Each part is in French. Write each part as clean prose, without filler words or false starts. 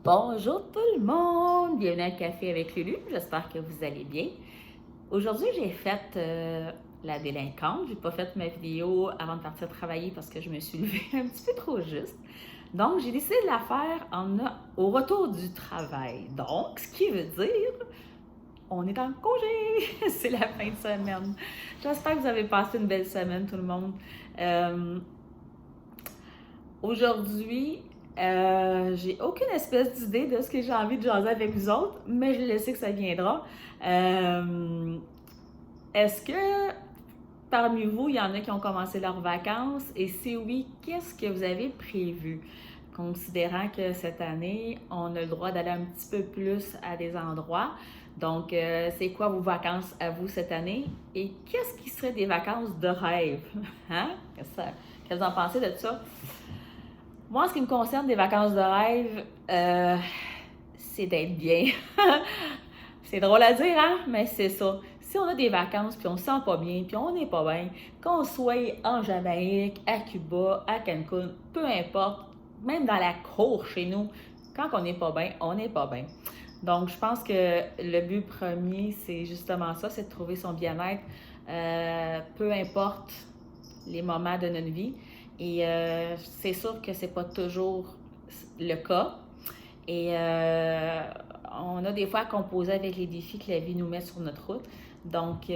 Bonjour tout le monde, bienvenue à Café avec Lulu, j'espère que vous allez bien. Aujourd'hui, j'ai fait la délinquante, j'ai pas fait ma vidéo avant de partir travailler parce que je me suis levée un petit peu trop juste. Donc, j'ai décidé de la faire au retour du travail. Donc, ce qui veut dire, on est en congé, c'est la fin de semaine. J'espère que vous avez passé une belle semaine tout le monde. Aujourd'hui, j'ai aucune espèce d'idée de ce que j'ai envie de jaser avec vous autres, mais je le sais que ça viendra. Est-ce que parmi vous, il y en a qui ont commencé leurs vacances? Et si oui, qu'est-ce que vous avez prévu? Considérant que cette année, on a le droit d'aller un petit peu plus à des endroits. Donc, c'est quoi vos vacances à vous cette année? Et qu'est-ce qui serait des vacances de rêve? Hein? Qu'est-ce que vous en pensez de ça? Moi, en ce qui me concerne, des vacances de rêve, c'est d'être bien. C'est drôle à dire, hein? Mais c'est ça. Si on a des vacances, puis on se sent pas bien, puis on n'est pas bien, qu'on soit en Jamaïque, à Cuba, à Cancun, peu importe, même dans la cour chez nous, quand on n'est pas bien, on n'est pas bien. Donc, je pense que le but premier, c'est justement ça, c'est de trouver son bien-être, peu importe les moments de notre vie. Et c'est sûr que c'est pas toujours le cas. Et on a des fois à composer avec les défis que la vie nous met sur notre route. Donc,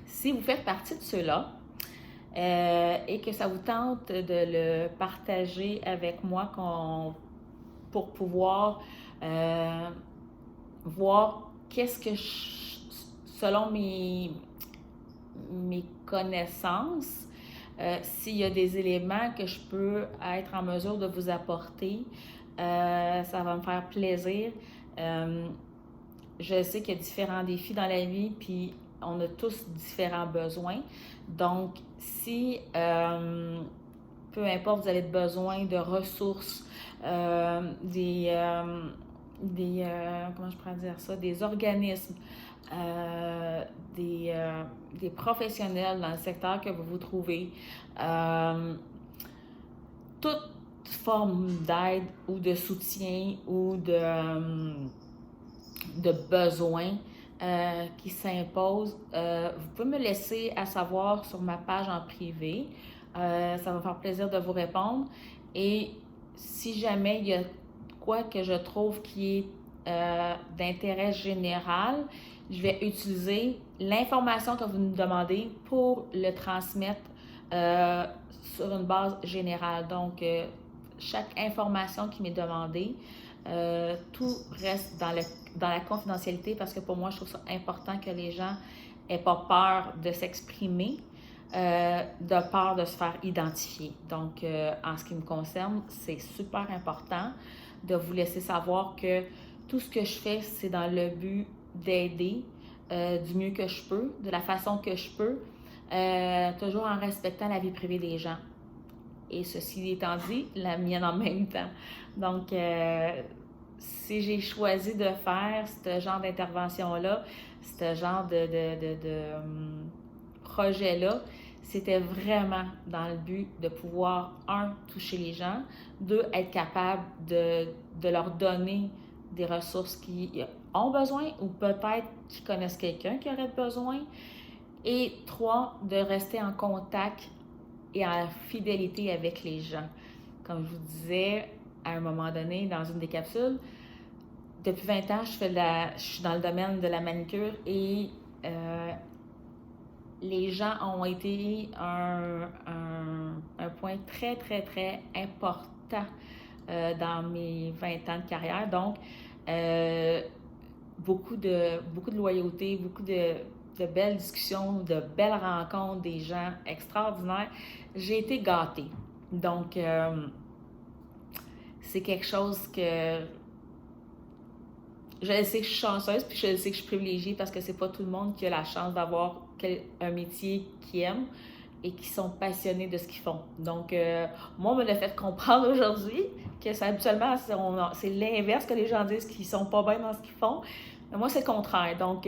si vous faites partie de ceux-là et que ça vous tente de le partager avec moi pour pouvoir voir qu'est-ce que, selon mes connaissances, s'il y a des éléments que je peux être en mesure de vous apporter, ça va me faire plaisir. Je sais qu'il y a différents défis dans la vie, puis on a tous différents besoins. Donc, si, peu importe, vous avez besoin de ressources, comment je pourrais dire ça, des organismes, des professionnels dans le secteur que vous vous trouvez, toute forme d'aide ou de soutien ou de besoin qui s'impose, vous pouvez me laisser à savoir sur ma page en privé. Ça va me faire plaisir de vous répondre. Et si jamais il y a quoi que je trouve qui est d'intérêt général, je vais utiliser l'information que vous nous demandez pour le transmettre sur une base générale. Donc, chaque information qui m'est demandée, tout reste dans la confidentialité parce que pour moi, je trouve ça important que les gens n'aient pas peur de s'exprimer, de peur de se faire identifier. Donc, en ce qui me concerne, c'est super important de vous laisser savoir que tout ce que je fais, c'est dans le but d'aider du mieux que je peux, de la façon que je peux, toujours en respectant la vie privée des gens. Et ceci étant dit, la mienne en même temps. Donc, si j'ai choisi de faire ce genre d'intervention-là, ce genre de projet-là, c'était vraiment dans le but de pouvoir, un, toucher les gens, deux, être capable de leur donner des ressources qui ont besoin ou peut-être qui connaissent quelqu'un qui aurait besoin, et trois, de rester en contact et en fidélité avec les gens. Comme je vous disais, à un moment donné, dans une des capsules, depuis 20 ans, je suis dans le domaine de la manicure et les gens ont été un point très, très, très important dans mes 20 ans de carrière. Donc, beaucoup de loyauté, beaucoup de belles discussions, de belles rencontres, des gens extraordinaires. J'ai été gâtée. Donc, c'est quelque chose que je sais que je suis chanceuse, puis je sais que je suis privilégiée parce que c'est pas tout le monde qui a la chance d'avoir un métier qu'ils aiment et qui sont passionnés de ce qu'ils font. Donc, moi, on me l'a fait comprendre aujourd'hui que c'est habituellement, c'est l'inverse que les gens disent qu'ils sont pas bien dans ce qu'ils font. Mais moi, c'est le contraire. Donc,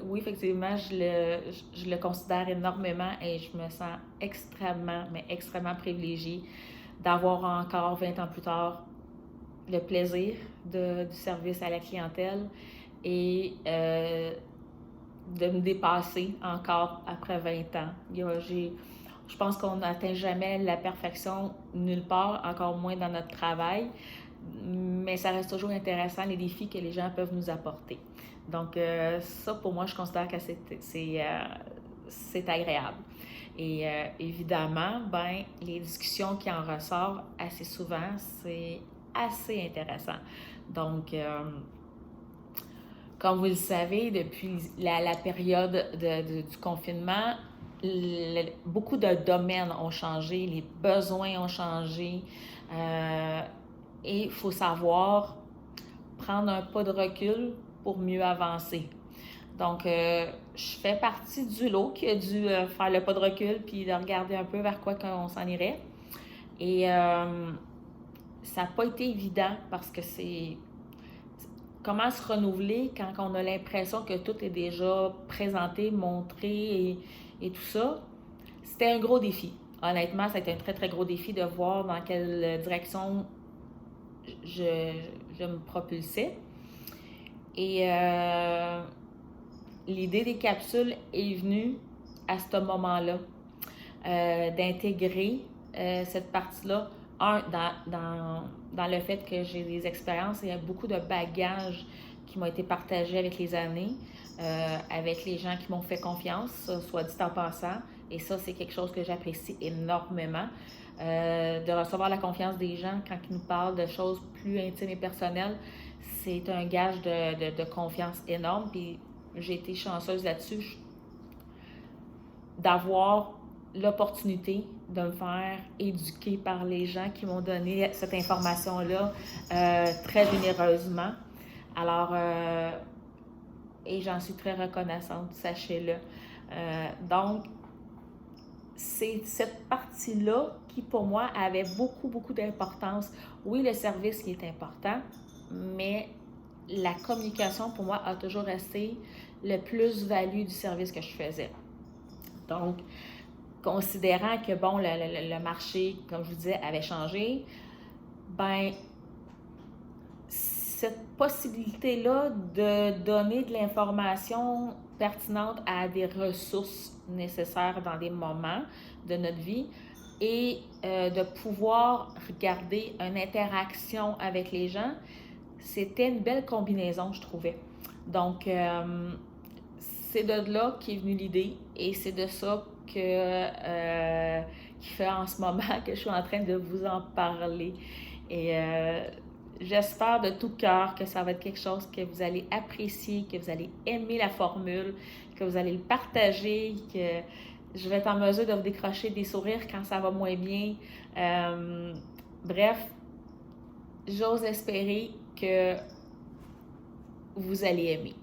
oui, effectivement, je le considère énormément et je me sens extrêmement, mais extrêmement privilégiée d'avoir encore 20 ans plus tard le plaisir du service à la clientèle et de me dépasser encore après 20 ans. Je pense qu'on n'atteint jamais la perfection nulle part, encore moins dans notre travail, mais ça reste toujours intéressant les défis que les gens peuvent nous apporter. Donc ça, pour moi, je considère que c'est agréable. Et évidemment, les discussions qui en ressortent assez souvent, c'est assez intéressant. Donc, comme vous le savez, depuis la période du confinement, beaucoup de domaines ont changé, les besoins ont changé et il faut savoir prendre un pas de recul pour mieux avancer. Donc, je fais partie du lot qui a dû faire le pas de recul puis de regarder un peu vers quoi on s'en irait. Et ça n'a pas été évident parce que c'est comment se renouveler quand on a l'impression que tout est déjà présenté, montré et tout ça. C'était un gros défi. Honnêtement, ça a été un très, très gros défi de voir dans quelle direction je me propulsais. Et l'idée des capsules est venue à ce moment-là, d'intégrer cette partie-là, dans le fait que j'ai des expériences, il y a beaucoup de bagages qui m'ont été partagés avec les années, avec les gens qui m'ont fait confiance, soit dit en passant, et ça, c'est quelque chose que j'apprécie énormément, de recevoir la confiance des gens quand ils nous parlent de choses plus intimes et personnelles, c'est un gage de confiance énorme, puis j'ai été chanceuse là-dessus d'avoir l'opportunité de me faire éduquer par les gens qui m'ont donné cette information-là très généreusement. Alors, et j'en suis très reconnaissante, sachez-le. Donc, c'est cette partie-là qui, pour moi, avait beaucoup, beaucoup d'importance. Oui, le service qui est important, mais la communication, pour moi, a toujours resté le plus-value du service que je faisais. Donc, considérant que, bon, le marché, comme je vous disais, avait changé, cette possibilité-là de donner de l'information pertinente à des ressources nécessaires dans des moments de notre vie et de pouvoir regarder une interaction avec les gens, c'était une belle combinaison, je trouvais. Donc, c'est de là qu'est venue l'idée et c'est de ça qui fait en ce moment que je suis en train de vous en parler. Et j'espère de tout cœur que ça va être quelque chose que vous allez apprécier, que vous allez aimer la formule, que vous allez le partager, que je vais être en mesure de vous décrocher des sourires quand ça va moins bien. Bref, j'ose espérer que vous allez aimer.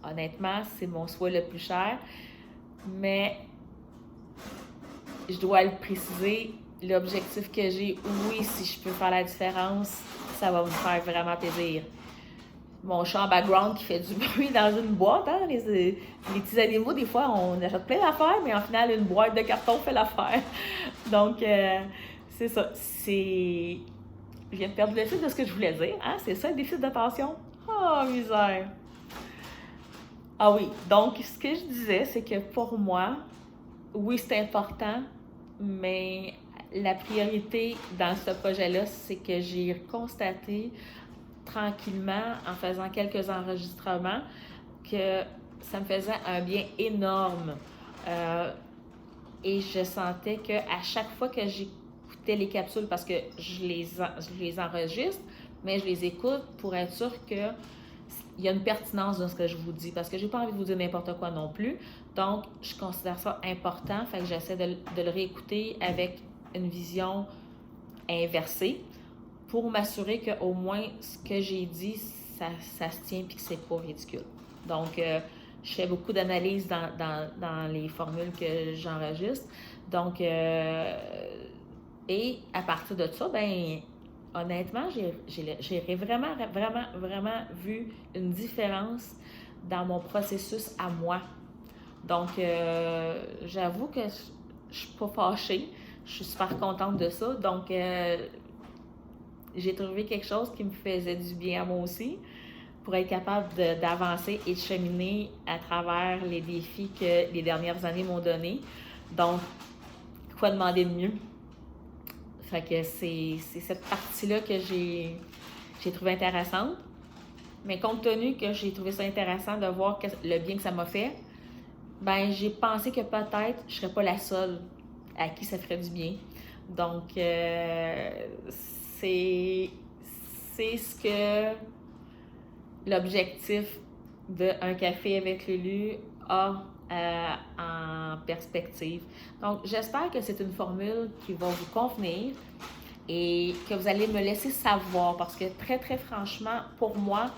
Honnêtement, c'est mon souhait le plus cher, mais je dois le préciser, l'objectif que j'ai, oui, si je peux faire la différence, ça va me faire vraiment plaisir. Mon chat en background qui fait du bruit dans une boîte, hein? Les petits animaux, des fois, on achète plein d'affaires, mais en final, une boîte de carton fait l'affaire. Donc, c'est ça. Je viens de perdre le fil de ce que je voulais dire, hein? C'est ça, le déficit d'attention? Oh, misère! Ah oui, donc, ce que je disais, c'est que pour moi, oui, c'est important, mais la priorité dans ce projet-là, c'est que j'ai constaté tranquillement, en faisant quelques enregistrements, que ça me faisait un bien énorme. Et je sentais qu'à chaque fois que j'écoutais les capsules, parce que je les enregistre, mais je les écoute pour être sûre que il y a une pertinence dans ce que je vous dis, parce que j'ai pas envie de vous dire n'importe quoi non plus. Donc, je considère ça important, fait que j'essaie de le réécouter avec une vision inversée pour m'assurer qu'au moins ce que j'ai dit, ça se tient et que c'est pas ridicule. Donc, je fais beaucoup d'analyses dans les formules que j'enregistre. Donc, et à partir de ça, honnêtement, j'ai vraiment, vraiment, vraiment vu une différence dans mon processus à moi. Donc, j'avoue que je suis pas fâchée. Je suis super contente de ça. Donc, j'ai trouvé quelque chose qui me faisait du bien à moi aussi pour être capable d'avancer et de cheminer à travers les défis que les dernières années m'ont donnés. Donc, quoi demander de mieux? Fait que c'est cette partie-là que j'ai trouvé intéressante. Mais compte tenu que j'ai trouvé ça intéressant de voir le bien que ça m'a fait, ben j'ai pensé que peut-être je serais pas la seule à qui ça ferait du bien. Donc, c'est ce que l'objectif d'un café avec Lulu a en perspective. Donc, j'espère que c'est une formule qui va vous convenir et que vous allez me laisser savoir parce que très, très franchement, pour moi,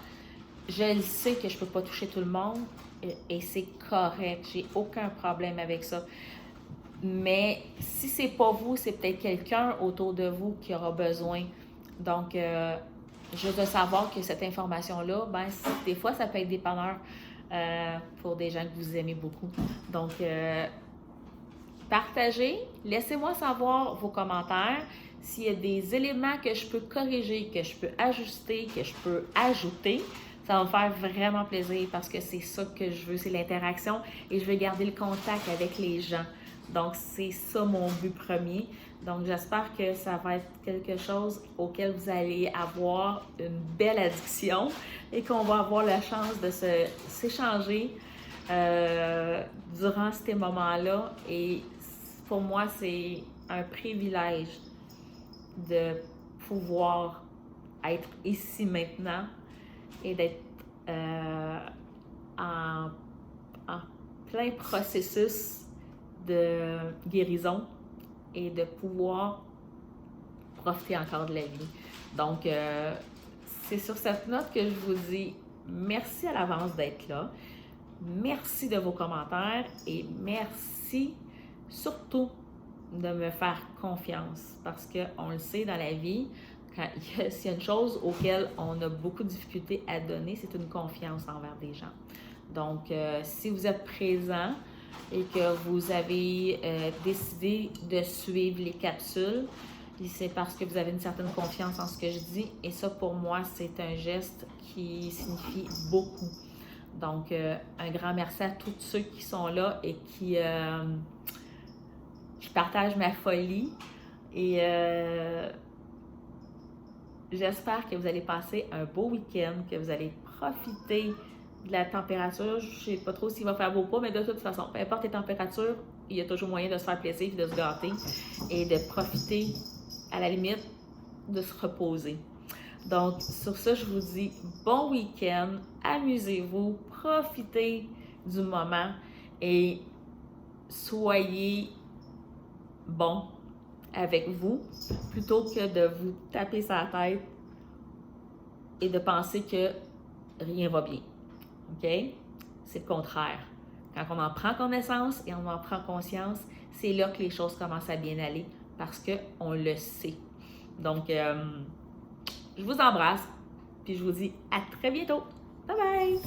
je le sais que je ne peux pas toucher tout le monde et c'est correct. J'ai aucun problème avec ça. Mais si c'est pas vous, c'est peut-être quelqu'un autour de vous qui aura besoin. Donc, juste de savoir que cette information-là, ben, des fois, ça peut être dépanneur pour des gens que vous aimez beaucoup. Donc, partagez, laissez-moi savoir vos commentaires. S'il y a des éléments que je peux corriger, que je peux ajuster, que je peux ajouter, ça va me faire vraiment plaisir parce que c'est ça que je veux, c'est l'interaction et je veux garder le contact avec les gens. Donc, c'est ça mon but premier. Donc, j'espère que ça va être quelque chose auquel vous allez avoir une belle addiction et qu'on va avoir la chance de s'échanger durant ces moments-là. Et pour moi, c'est un privilège de pouvoir être ici maintenant et d'être en plein processus de guérison et de pouvoir profiter encore de la vie. Donc, c'est sur cette note que je vous dis merci à l'avance d'être là. Merci de vos commentaires et merci surtout de me faire confiance parce qu'on le sait dans la vie, s'il y a une chose auquel on a beaucoup de difficultés à donner, c'est une confiance envers des gens. Donc, si vous êtes présent et que vous avez décidé de suivre les capsules, c'est parce que vous avez une certaine confiance en ce que je dis. Et ça, pour moi, c'est un geste qui signifie beaucoup. Donc, un grand merci à tous ceux qui sont là et qui partagent ma folie. Et j'espère que vous allez passer un beau week-end, que vous allez profiter de la température. Je ne sais pas trop s'il va faire beau ou pas, mais de toute façon, peu importe les températures, il y a toujours moyen de se faire plaisir, de se gâter et de profiter, à la limite, de se reposer. Donc, sur ça, je vous dis bon week-end, amusez-vous, profitez du moment et soyez bon avec vous plutôt que de vous taper sur la tête et de penser que rien va bien. OK? C'est le contraire. Quand on en prend connaissance et on en prend conscience, c'est là que les choses commencent à bien aller parce qu'on le sait. Donc, je vous embrasse puis je vous dis à très bientôt. Bye bye!